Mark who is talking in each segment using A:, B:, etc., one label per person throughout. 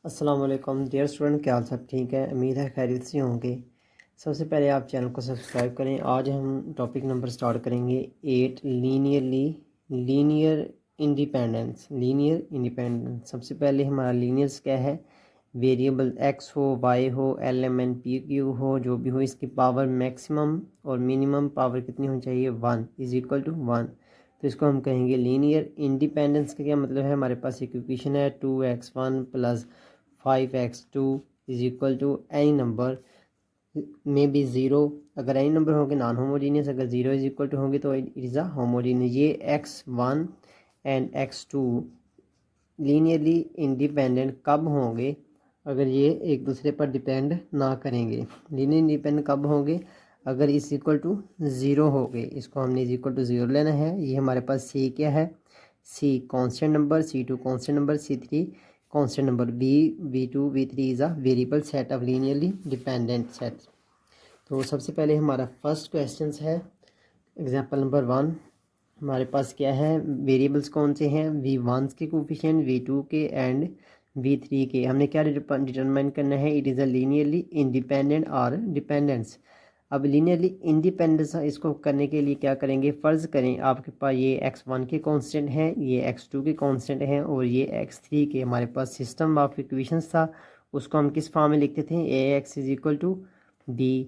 A: अस्सलाम वालेकुम dear student, क्या हाल सब ठीक है। उम्मीद है खैरियत से होंगे। सबसे पहले आप चैनल को सब्सक्राइब करें। आज हम टॉपिक नंबर स्टार्ट करेंगे 8 लीनियर इंडिपेंडेंस। सबसे पहले हमारा लीनियर्स क्या है, वेरिएबल एक्स हो, वाई हो, L M N P Q हो, जो भी हो, इसकी पावर मैक्सिमम और मिनिमम पावर कितनी होनी चाहिए, 1 इज इक्वल टू 1। तो इसको हम कहेंगे लीनियर इंडिपेंडेंस का क्या मतलब है। हमारे पास इक्वेशन है 2x1 plus 5x2 is equal to any number maybe zero. अगर एनी नंबर होंगे नॉन होमोजीनियस, अगर ज़ीरो इज इक्वल टू होंगे तो इट इज़ अ होमोजीनियस। ये x1 and x2 linearly independent कब होंगे, अगर ये एक दूसरे पर डिपेंड ना करेंगे। लीनियर इंडिपेंडेंट कब होंगे, अगर इस इक्वल टू ज़ीरो हो गए। इसको हमने इज इक्वल टू ज़ीरो लेना है। ये हमारे पास सी क्या है, C constant number, C2 constant number, C3 constant number, V2 V3 is a variable set of linearly dependent set. तो सबसे पहले हमारा फर्स्ट क्वेश्चन है एग्जाम्पल नंबर 1। हमारे पास क्या है, वेरिएबल्स कौन से हैं, V1 के कोफिशिएंट, V2 के एंड V3 के। हमने क्या डिटरमाइन करना है, it is a linearly independent और डिपेंडेंस। अब लीनियरली इंडिपेंडेंस इसको करने के लिए क्या करेंगे, फ़र्ज़ करें आपके पास ये x1 के कांस्टेंट हैं, ये x2 के कांस्टेंट हैं और ये x3 के। हमारे पास सिस्टम ऑफ इक्वेशंस था, उसको हम किस फॉर्म में लिखते थे, ax is equal to b।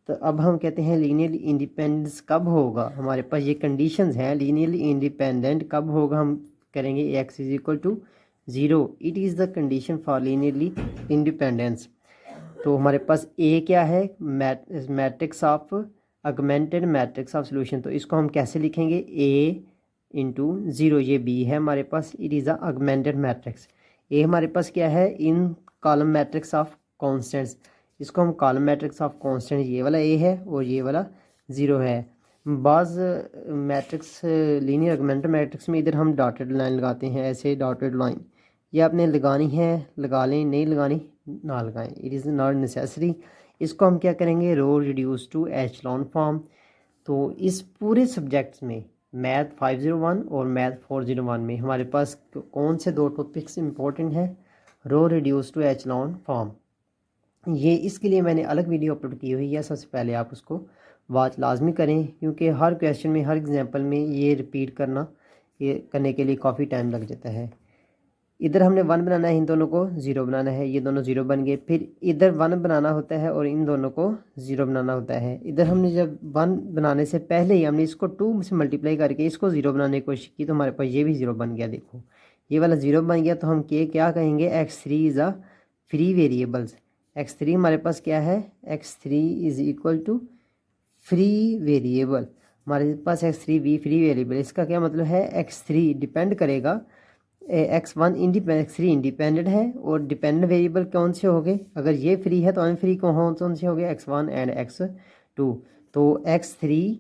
A: तो अब हम कहते हैं लीनियरली इंडिपेंडेंस कब होगा। हमारे पास ये कंडीशंस हैं, लीनियरली इंडिपेंडेंट कब होगा। हम करेंगे x is equal to zero, it is the condition for linearly independence. तो हमारे पास ए क्या है, matrix of augmented matrix of solution. तो इसको हम कैसे लिखेंगे, ए इंटू ज़ीरो, ये बी है हमारे पास, it is a augmented matrix. A हमारे पास क्या है, in column matrix of constants. इसको हम कॉलम मैट्रिक्स ऑफ कॉन्स्टेंट, ये वाला ए है और ये वाला ज़ीरो है। बाज़ मैट्रिक्स लीनियर अगमेंटेड मैट्रिक्स में इधर हम डॉटेड लाइन लगाते हैं, ऐसे डॉटेड लाइन। ये आपने लगानी है लगा लें, नहीं लगानी ना लगाएं, इट इज़ नॉट नेसेसरी। इसको हम क्या करेंगे, row reduce to echelon form. तो इस पूरे सब्जेक्ट्स में मैथ 501 और मैथ 401 में हमारे पास कौन से दो टॉपिक्स इंपॉर्टेंट हैं, row reduce to echelon form. ये इसके लिए मैंने अलग वीडियो अपलोड की हुई है, सबसे पहले आप उसको वॉच लाजमी करें, क्योंकि हर क्वेश्चन में हर एग्जांपल में ये रिपीट करने के लिए काफ़ी टाइम लग जाता है। इधर हमने 1 बनाना है, इन दोनों को 0 बनाना है, ये दोनों 0 बन गए। फिर इधर 1 बनाना होता है और इन दोनों को 0 बनाना होता है। इधर हमने जब 1 बनाने से पहले ही हमने इसको 2 से मल्टीप्लाई करके इसको 0 बनाने की कोशिश की, तो हमारे पास ये भी 0 बन गया। देखो ये वाला 0 बन गया, तो हम क्या कहेंगे, x3 is a free variables. x3 हमारे पास क्या है, x3 is equal to free variable. हमारे पास x3 भी फ्री वेरिएबल, इसका क्या मतलब है, x3 डिपेंड करेगा, x1 x3 इंडिपेंडेंट है और डिपेंडेंट वेरिएबल कौन से हो गए, अगर ये फ्री है तो अनफ्री कौन से हो गए, x1 एंड x2। तो x3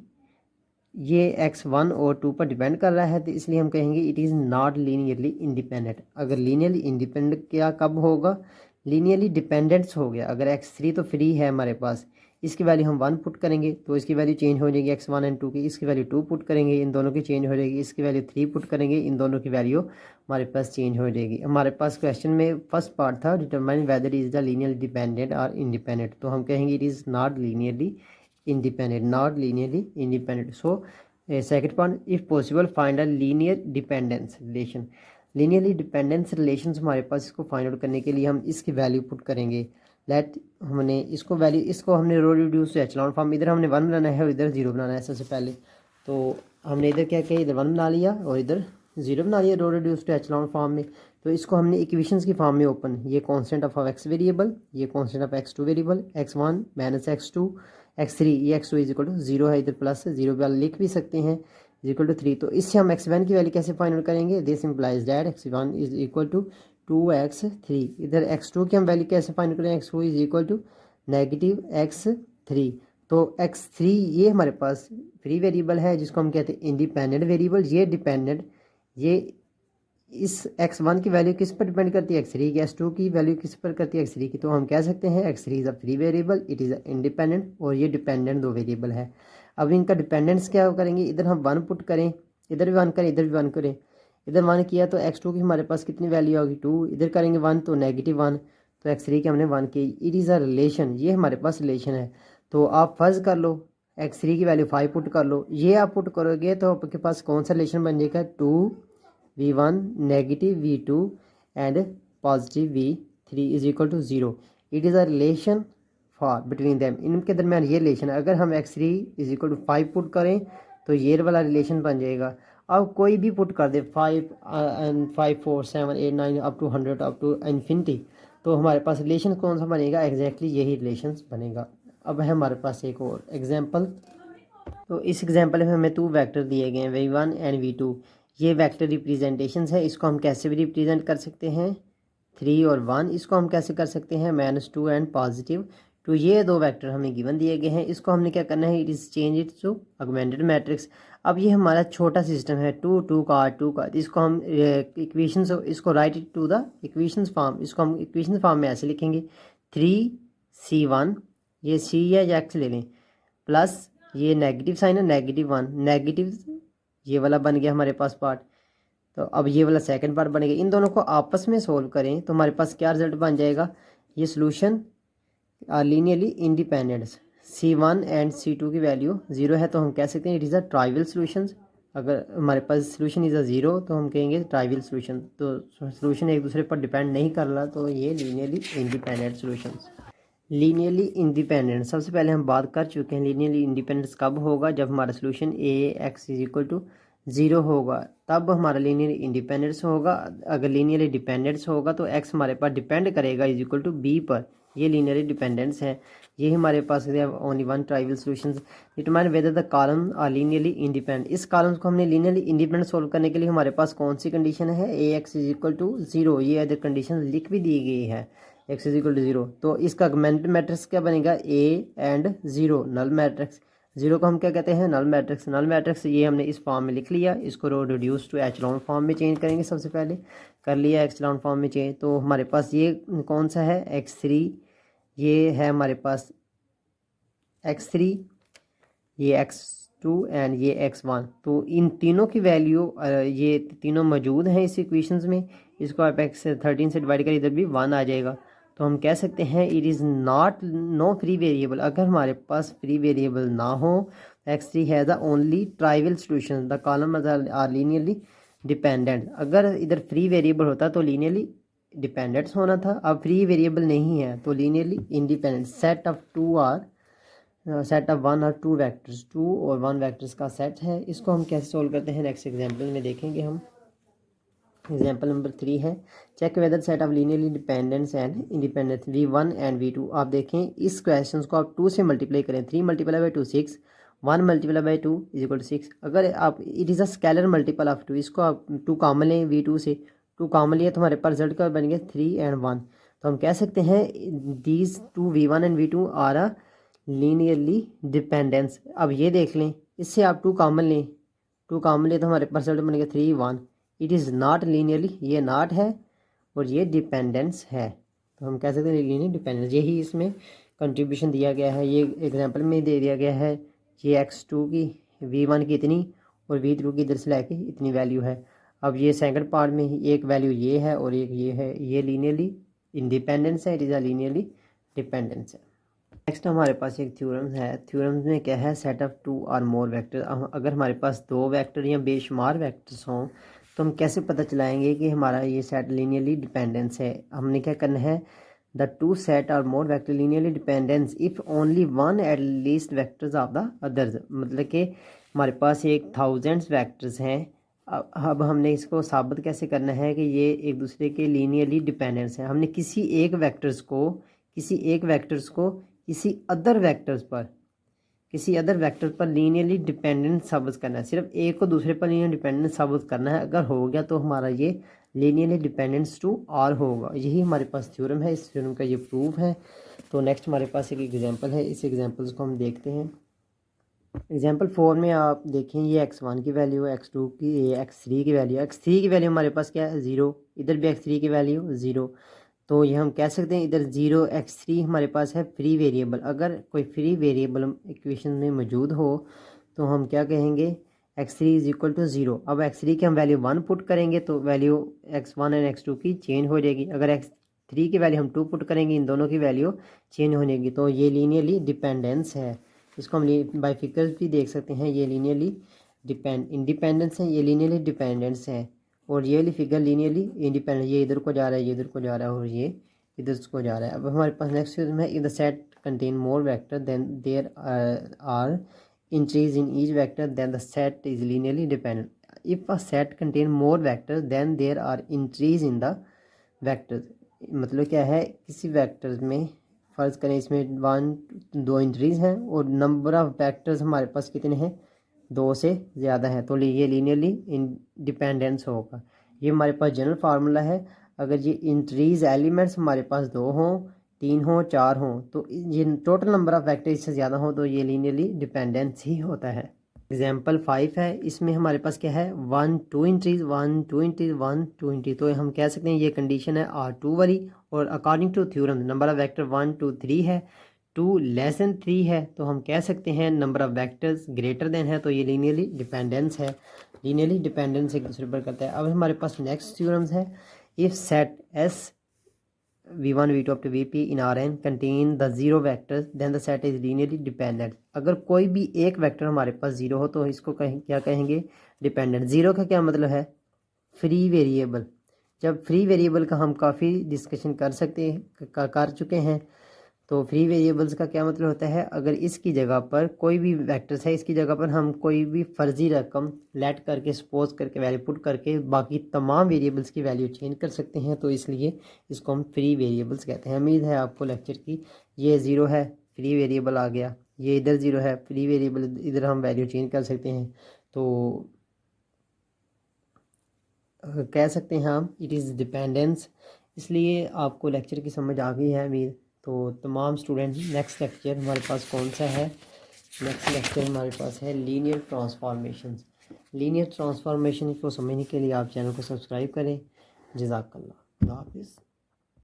A: ये x1 और 2 पर डिपेंड कर रहा है, तो इसलिए हम कहेंगे it is not linearly independent. अगर लीनियरली इंडिपेंडेंट क्या कब होगा, लीनियरली डिपेंडेंट्स हो गया। अगर x3 तो फ्री है हमारे पास, इसकी वैल्यू हम 1 पुट करेंगे तो इसकी वैल्यू चेंज हो जाएगी x1 एंड 2 की। इसकी वैल्यू 2 पुट करेंगे, इन दोनों की चेंज हो जाएगी। इसकी वैल्यू 3 पुट करेंगे, इन दोनों की वैल्यू हमारे पास चेंज हो जाएगी। हमारे पास क्वेश्चन में फर्स्ट पार्ट था determine whether is the linear dependent और इंडिपेंडेंट, तो हम कहेंगे it is not linearly independent, not linearly independent. So second point, if possible find a linear dependence relation. linearly dependence relations हमारे पास, इसको find out करने के लिए हम इसकी वैल्यू पुट करेंगे। लेट हमने इसको हमने row reduce to echelon form, इधर हमने 1 बनाना है और इधर 0 बनाना है सबसे पहले। तो हमने इधर क्या किया, इधर 1 बना लिया और इधर 0 बना लिया row reduce to echelon form में। तो इसको हमने इक्वेशंस की फॉर्म में ओपन, ये कांस्टेंट ऑफ x वेरिएबल, ये constant of x2 variable, x1 minus x2 x3, ये x2 इज इक्वल टू 0 है, इधर प्लस 0 वाला लिख भी सकते हैं, इज इक्वल टू 3। तो इससे हम x1 की वैल्यू कैसे फाइंड आउट करेंगे, this implies that x1 is equal to 2x3। इधर x2 की हम वैल्यू कैसे फाइंड आउट करेंगे, x2 is equal to negative x3। तो x3 ये हमारे पास फ्री वेरिएबल है जिसको हम कहते हैं इंडिपेंडेंट वेरिएबल। ये डिपेंडेंट, ये इस x1 की वैल्यू किस पर डिपेंड करती है, x3 की। x2 की वैल्यू किस पर करती है, x3 की। तो हम कह सकते हैं x3 is a free variable, it is a independent, और ये डिपेंडेंट दो वेरिएबल है। अब इनका डिपेंडेंस क्या करेंगे, इधर हम 1 पुट करें, इधर भी 1 करें, इधर भी 1 करें। इधर 1 किया तो x2 की हमारे पास कितनी वैल्यू होगी 2, इधर करेंगे 1 तो -1, तो x3 की हमने 1 की। इट इज़ अ रिलेशन, ये हमारे पास रिलेशन है। तो आप फर्ज कर लो x3 की वैल्यू 5 पुट कर लो, ये आप पुट करोगे तो आपके पास कौन सा रिलेशन बन जाएगा 2v1 -v2 and positive v3 is equal to 0। It is a relation for between them, इनके दरमियान ये रिलेशन है। अगर हम x3 is equal to 5 put करें तो ये वाला रिलेशन बन जाएगा। अब कोई भी पुट कर दे 5 and 5 4 7 8 9 up to 100 up to infinity, तो हमारे पास रिलेशन कौन सा बनेगा, एग्जैक्टली यही रिलेशन बनेगा। अब है हमारे पास एक और एग्जांपल। तो इस एग्जांपल में हमें 2 वेक्टर दिए गए हैं v1 एंड v2। ये वेक्टर रिप्रेजेंटेशंस है, इसको हम कैसे भी रिप्रेजेंट कर सकते हैं 3 और 1। इसको हम कैसे कर सकते हैं -2 एंड पॉजिटिव 2। ये दो वेक्टर हमें गिवन दिए गए हैं, इसको हमने क्या करना है, it is change it to augmented matrix. अब ये हमारा छोटा सिस्टम है 2 2 का 2 का, इसको हम इक्वेशंस, इसको write it to the equations form. इसको हम इक्वेशन फॉर्म में ऐसे लिखेंगे 3c1, ये c या x ले लें, प्लस ये नेगेटिव साइन है -1 नेगेटिव, ये वाला बन गया हमारे पास पार्ट। तो अब ये वाला सेकंड पार्ट बनेगा, इन दोनों को आपस में सोल्व करें तो हमारे पास क्या रिजल्ट बन जाएगा, ये solution are linearly independent. c1 and c2 की वैल्यू 0 है तो हम कह सकते हैं it is a trivial solution. अगर हमारे पास सोल्यूशन इज़ अ 0 तो हम कहेंगे ट्राइवल सोल्यूशन, तो सोल्यूशन एक दूसरे पर डिपेंड नहीं कर रहा, तो ये linearly independent solutions. Linearly independent, सबसे पहले हम बात कर चुके हैं लीनियरली इंडिपेंडेंस कब होगा, जब हमारा solution x is equal to 0 होगा, तब हमारा लीनियर इंडिपेंडेंस होगा। अगर लीनियरली डिपेंडेंस होगा तो x हमारे पास डिपेंड करेगा इज इक्वल टू b पर, ये लीनियरली डिपेंडेंस है। ये हमारे पास only one trivial solution. Determine whether the column are linearly independent, इस कॉलम्स को हमने लीनियरली इंडिपेंडेंट सोल्व करने के लिए हमारे पास कौन सी कंडीशन है, ax इज इक्वल टू 0, ये अदर कंडीशन लिख भी दी गई है x इज इक्वल टू 0। तो इसका ऑगमेंटेड मैट्रिक्स क्या बनेगा, a एंड 0 नल मैट्रिक्स। 0 को हम क्या कहते हैं, नल मैट्रिक्स। नल मैट्रिक्स ये हमने इस फॉर्म में लिख लिया, इसको रिड्यूस टू एचलॉन फॉर्म में चेंज करेंगे। सबसे पहले कर लिया एचलॉन फॉर्म में चेंज, तो हमारे पास ये कौन सा है x3, ये है हमारे पास x3, ये x2 एंड ये x1। तो इन तीनों की वैल्यू ये तीनों मौजूद हैं इस इक्वेशंस में। इसको आप x13 से डिवाइड करें, इधर भी 1 आ जाएगा। तो हम कह सकते हैं it is not no free variable. अगर हमारे पास फ्री वेरिएबल ना हो, x3 है the only trivial solution, the column are linearly dependent. अगर इधर फ्री वेरिएबल होता तो लीनियरली डिपेंडेंट्स होना था, अब फ्री वेरिएबल नहीं है तो linearly independent. Set of 2 are set of 1 और 2 वैक्टर्स, 2 और 1 वैक्टर्स का सेट है। इसको हम कैसे सोल्व करते हैं नेक्स्ट एग्जांपल में देखेंगे हम। एग्जांपल नंबर 3 है, check whether set of linearly dependence and independence v1 and v2। आप देखें इस क्वेश्चन को आप 2 से मल्टीप्लाई करें, 3 multiply by 2 6, 1 multiply by 2 is equal to 6। अगर आप it is a scalar multiple of 2, इसको आप 2 कॉमन लें v2 से, 2 कॉमन लिया तो हमारे पास रिजल्ट का बन गया 3 एंड 1। तो हम कह सकते हैं these 2 v1 and v2 are a linearly dependence. अब ये देख लें, इससे आप 2 कॉमन लें, 2 कॉमन लें तो हमारे पास रिजल्ट बन गया 3 1। इट इज़ नॉट लीनियरली, ये नॉट है और ये डिपेंडेंस है, तो हम कह सकते हैं लीनियर डिपेंडेंस। यही इसमें कंट्रीब्यूशन दिया गया है, ये एग्जांपल में दे दिया गया है। ये x2 की v1 की इतनी और v2 की इधर से लेके इतनी वैल्यू है। अब ये सेकंड पार्ट में एक वैल्यू ये है और एक ये है, ये लीनियरली इंडिपेंडेंस है, it is a linearly dependence है। नेक्स्ट हमारे पास एक थ्योरम है। थ्योरम में क्या है, सेट ऑफ 2 और मोर वेक्टर। अगर हमारे पास 2 वेक्टर या बेशुमार वेक्टर्स हों तो हम कैसे पता चलाएंगे कि हमारा ये सेट लीनियरली डिपेंडेंस है। हमने क्या करना है, द 2 सेट और more vector linearly dependence if only one at least vectors of the others. मतलब कि हमारे पास एक 1000 वेक्टर्स हैं। अब हमने इसको साबित कैसे करना है कि ये एक दूसरे के लीनियरली डिपेंडेंस है। हमने किसी एक वेक्टर्स को किसी अदर वेक्टर पर लीनियरली डिपेंडेंट साबित करना है। सिर्फ एक को दूसरे पर लीनियर डिपेंडेंट साबित करना है। अगर हो गया तो हमारा ये लीनियरली डिपेंडेंस टू आर होगा। यही हमारे पास थ्योरम है, इस थ्योरम का ये प्रूफ है। तो नेक्स्ट हमारे पास एक एग्जांपल है, इस एग्जांपल्स को हम देखते हैं। एग्जांपल 4 में आप देखें, ये x1 की वैल्यू है, x2 की, ये x3 की वैल्यू है। x3 की वैल्यू हमारे पास क्या है 0, इधर भी x3 की वैल्यू 0। तो ये हम कह सकते हैं इधर 0 x3 हमारे पास है फ्री वेरिएबल। अगर कोई फ्री वेरिएबल इक्वेशन में मौजूद हो तो हम क्या कहेंगे, x3 इज इक्वल टू 0। अब x3 की हम वैल्यू 1 पुट करेंगे तो वैल्यू x1 एंड x2 की चेंज हो जाएगी। अगर x3 की वैल्यू हम 2 पुट करेंगे, इन दोनों की वैल्यू चेंज हो जाएगी। तो ये लीनियरली डिपेंडेंस है। इसको हम बाय फिगर्स भी देख सकते हैं। ये लीनियरली इंडिपेंडेंस है, ये लीनियरली डिपेंडेंस है। और ये वाली फिगर लीनियरली इंडिपेंडेंट, ये इधर को जा रहा है, ये इधर को जा रहा है और ये इधर को जा रहा है। अब हमारे पास नेक्स्ट क्वेश्चन है, if the set contain more vector then there are entries in each vector then the set is linearly dependent. If a set contain more vectors then there are entries in the vectors. मतलब क्या है, किसी vectors में फ़र्ज़ करें इसमें 2 entries हैं और नंबर ऑफ वेक्टर्स हमारे पास कितने हैं, 2 से ज़्यादा है, तो ये लीनियरली इंडिपेंडेंस होगा। ये हमारे पास जनरल फार्मूला है। अगर ये एंट्रीज एलिमेंट्स हमारे पास 2 हों, 3 हों, 4 हों, तो ये टोटल नंबर ऑफ़ वेक्टर इससे ज़्यादा हो तो ये लीनियरली डिपेंडेंस ही होता है। एग्जाम्पल 5 है, इसमें हमारे पास क्या है, 1 2 एंट्रीज 1 2 एंट्रीज 1 2 एंट्री। तो हम कह सकते हैं ये कंडीशन है R2 वाली। और according to theorem number of vector 1 2 3 है, 2 लेस देन 3 है, तो हम कह सकते हैं number of vectors greater than है, तो ये लीनियरली डिपेंडेंस है। लीनियरली डिपेंडेंस एक दूसरे पर करता है। अब हमारे पास नेक्स्ट थ्योरम्स है, if set S v1 v2 up to vp in Rn contain the zero vectors then the set is linearly dependent. अगर कोई भी एक वेक्टर हमारे पास जीरो हो तो इसको क्या कहेंगे, डिपेंडेंट। ज़ीरो का क्या मतलब है, फ्री वेरिएबल। जब फ्री वेरिएबल का हम काफ़ी डिस्कशन कर चुके हैं। तो फ्री वेरिएबल्स का क्या मतलब होता है, अगर इसकी जगह पर कोई भी वेक्टर्स है, इसकी जगह पर हम कोई भी फर्जी रकम लेट करके सपोज करके वैल्यू पुट करके बाकी तमाम वेरिएबल्स की वैल्यू चेंज कर सकते हैं, तो इसलिए इसको हम फ्री वेरिएबल्स कहते हैं। उम्मीद है आपको लेक्चर की, ये ज़ीरो है फ्री वेरिएबल आ गया, ये इधर ज़ीरो है फ्री वेरिएबल, इधर हम वैल्यू चेंज कर सकते हैं। तो कह सकते हैं हम इट इज़ डिपेंडेंस। इसलिए आपको लेक्चर की समझ आ गई है उम्मीद। तो तमाम स्टूडेंट, नेक्स्ट लेक्चर हमारे पास कौन सा है, नेक्स्ट लेक्चर हमारे पास है लीनियर ट्रांसफॉर्मेशंस। लीनियर ट्रांसफॉर्मेशन को समझने के लिए आप चैनल को सब्सक्राइब करें। जज़ाकल्लाह, खुदा हाफिज़।